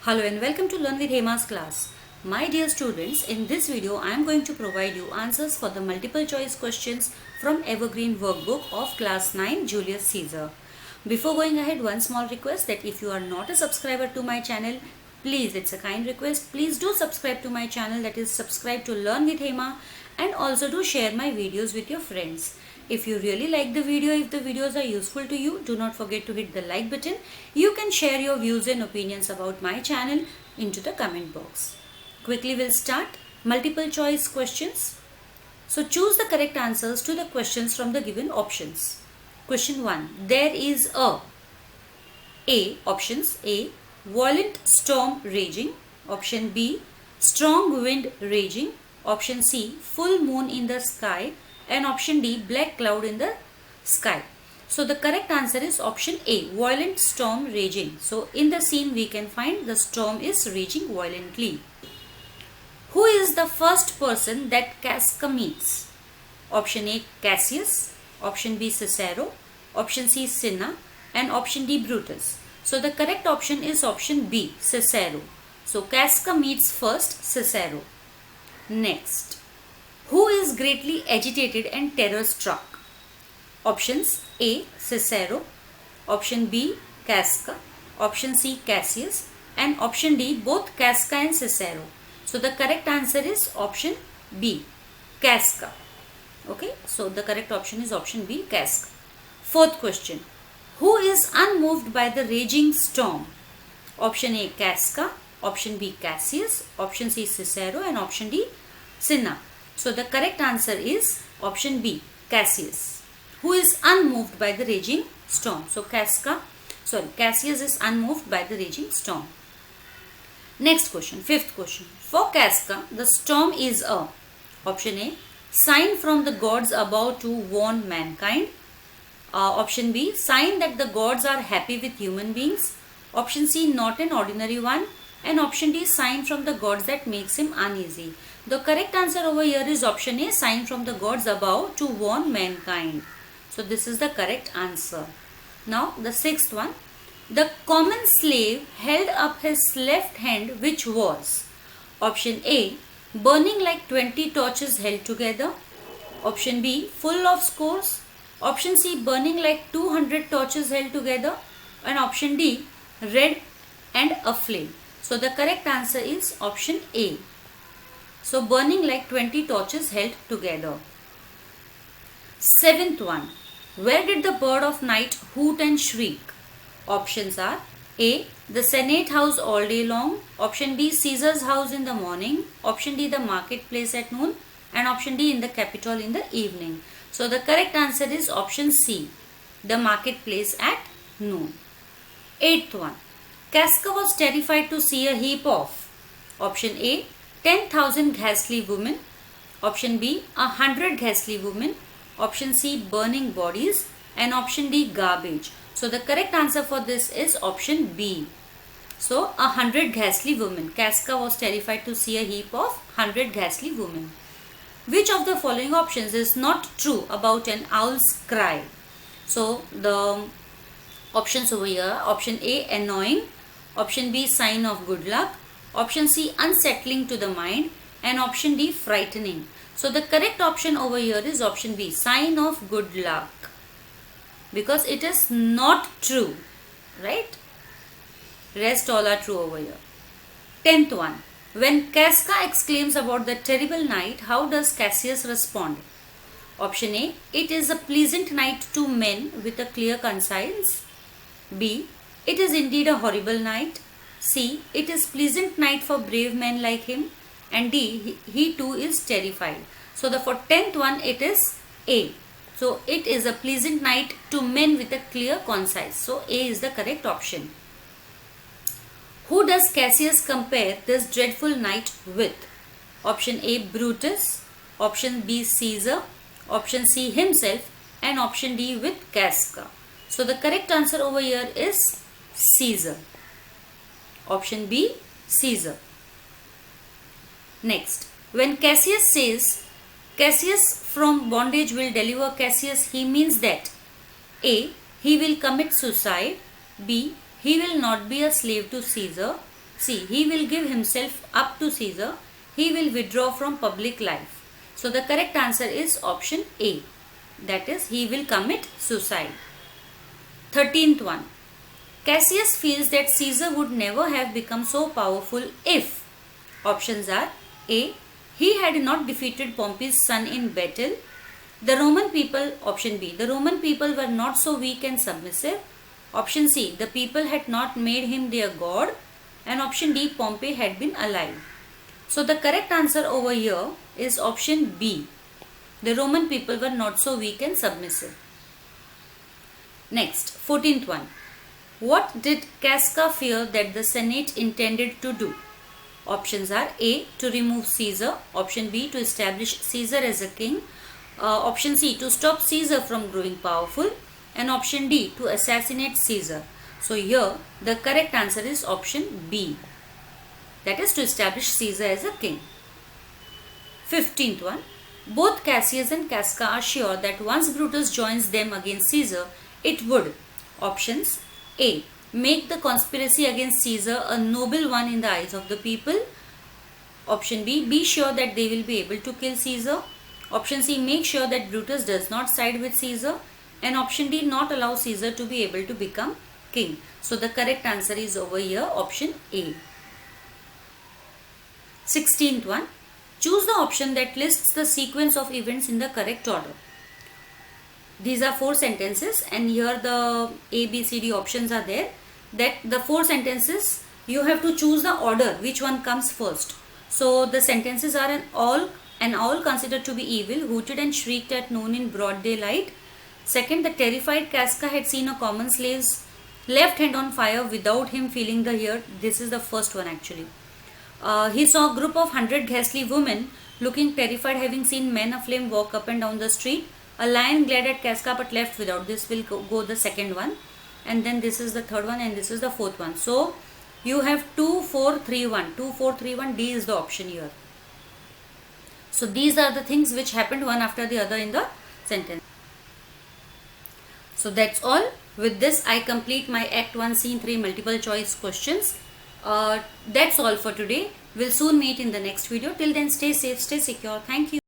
Hello and welcome to Learn with Hema's class. My dear students, in this video I am going to provide you answers for the multiple choice questions from Evergreen Workbook of Class 9 Julius Caesar. Before going ahead, one small request that if you are not a subscriber to my channel, please, it's a kind request, please do subscribe to my channel, that is subscribe to Learn with Hema, and also do share my videos with your friends. If you really like the video, if the videos are useful to you, do not forget to hit the like button. You can share your views and opinions about my channel into the comment box. Quickly we'll start multiple choice questions. So choose the correct answers to the questions from the given options. Question 1. There is A. Options A. Violent storm raging. Option B. Strong wind raging. Option C. Full moon in the sky. And option D. Black cloud in the sky. So the correct answer is option A. Violent storm raging. So in the scene we can find the storm is raging violently. Who is the first person that Casca meets? Option A. Cassius. Option B. Cicero. Option C. Cinna. And option D. Brutus. So the correct option is option B. Cicero. So Casca meets first Cicero. Next. Who is greatly agitated and terror struck? Options A. Cicero. Option B. Casca. Option C. Cassius. And option D. Both Casca and Cicero. So the correct answer is option B. Casca. Okay. So the correct option is option B. Casca. Fourth question. Who is unmoved by the raging storm? Option A. Casca. Option B. Cassius. Option C. Cicero. And option D. Cinna. So the correct answer is option B. Cassius. Who is unmoved by the raging storm? So Cassius is unmoved by the raging storm. Next question, fifth question. For Casca, the storm is a option A. Sign from the gods above to warn mankind. Option B. Sign that the gods are happy with human beings. Option C. Not an ordinary one. And option D. Sign from the gods that makes him uneasy. The correct answer over here is option A. Sign from the gods above to warn mankind. So this is the correct answer. Now the sixth one. The common slave held up his left hand, which was option A. Burning like 20 torches held together. Option B. Full of scores. Option C. Burning like 200 torches held together. And option D. Red and aflame. So the correct answer is option A. So burning like 20 torches held together. Seventh one. Where did the bird of night hoot and shriek? Options are A. The Senate house all day long. Option B. Caesar's house in the morning. Option D. The marketplace at noon. And option D. In the Capitol in the evening. So the correct answer is option C. The marketplace at noon. Eighth one. Casca was terrified to see a heap of option A. 10,000 ghastly women. Option B. 100 ghastly women. Option C. Burning bodies. And option D. Garbage. So the correct answer for this is option B. So 100 ghastly women. Casca was terrified to see a heap of 100 ghastly women. Which of the following options is not true about an owl's cry? So the options over here. Option A. Annoying. Option B. Sign of good luck. Option C. Unsettling to the mind. And option D. Frightening. So the correct option over here is option B. Sign of good luck. Because it is not true. Right? Rest all are true over here. 10th one. When Casca exclaims about the terrible night, how does Cassius respond? Option A. It is a pleasant night to men with a clear conscience. B. It is indeed a horrible night. C. It is pleasant night for brave men like him. And D. He too is terrified. So for 10th one it is A. So it is a pleasant night to men with a clear conscience. So A is the correct option. Who does Cassius compare this dreadful night with? Option A. Brutus. Option B. Caesar. Option C. Himself. And option D. with Casca. So the correct answer over here is Caesar. Option B. Caesar. Next. When Cassius says Cassius from bondage will deliver Cassius, he means that A. He will commit suicide. B. He will not be a slave to Caesar. See, he will give himself up to Caesar. He will withdraw from public life. So the correct answer is option A. That is, he will commit suicide. 13th one. Cassius feels that Caesar would never have become so powerful if. Options are A. He had not defeated Pompey's son in battle. The Roman people, option B, the Roman people were not so weak and submissive. Option C, the people had not made him their god. And option D, Pompey had been alive. So the correct answer over here is option B. The Roman people were not so weak and submissive. Next, 14th one. What did Casca fear that the Senate intended to do? Options are A. To remove Caesar. Option B. To establish Caesar as a king. Option C. To stop Caesar from growing powerful. And option D. To assassinate Caesar. So here the correct answer is option B. That is, to establish Caesar as a king. 15th one. Both Cassius and Casca are sure that once Brutus joins them against Caesar, it would. Options A. Make the conspiracy against Caesar a noble one in the eyes of the people. Option B. Be sure that they will be able to kill Caesar. Option C. Make sure that Brutus does not side with Caesar. And option D. Not allow Caesar to be able to become king. So the correct answer is over here, option A. 16th one. Choose the option that lists the sequence of events in the correct order. These are 4 sentences and here the A, B, C, D options are there. That the 4 sentences, you have to choose the order, which one comes first. So the sentences are all considered to be evil, hooted and shrieked at noon in broad daylight. Second, the terrified Casca had seen a common slave's left hand on fire without him feeling the heat. This is the first one actually. He saw a group of 100 ghastly women looking terrified, having seen men aflame walk up and down the street. A lion glared at Casca but left without. This will go the second one. And then this is the third one and this is the fourth one. So you have 2, 4, 3, 1. 2, 4, 3, 1. D is the option here. So these are the things which happened one after the other in the sentence. So that's all. With this I complete my Act 1 Scene 3 multiple choice questions. That's all for today. We'll soon meet in the next video. Till then, stay safe, stay secure. Thank you.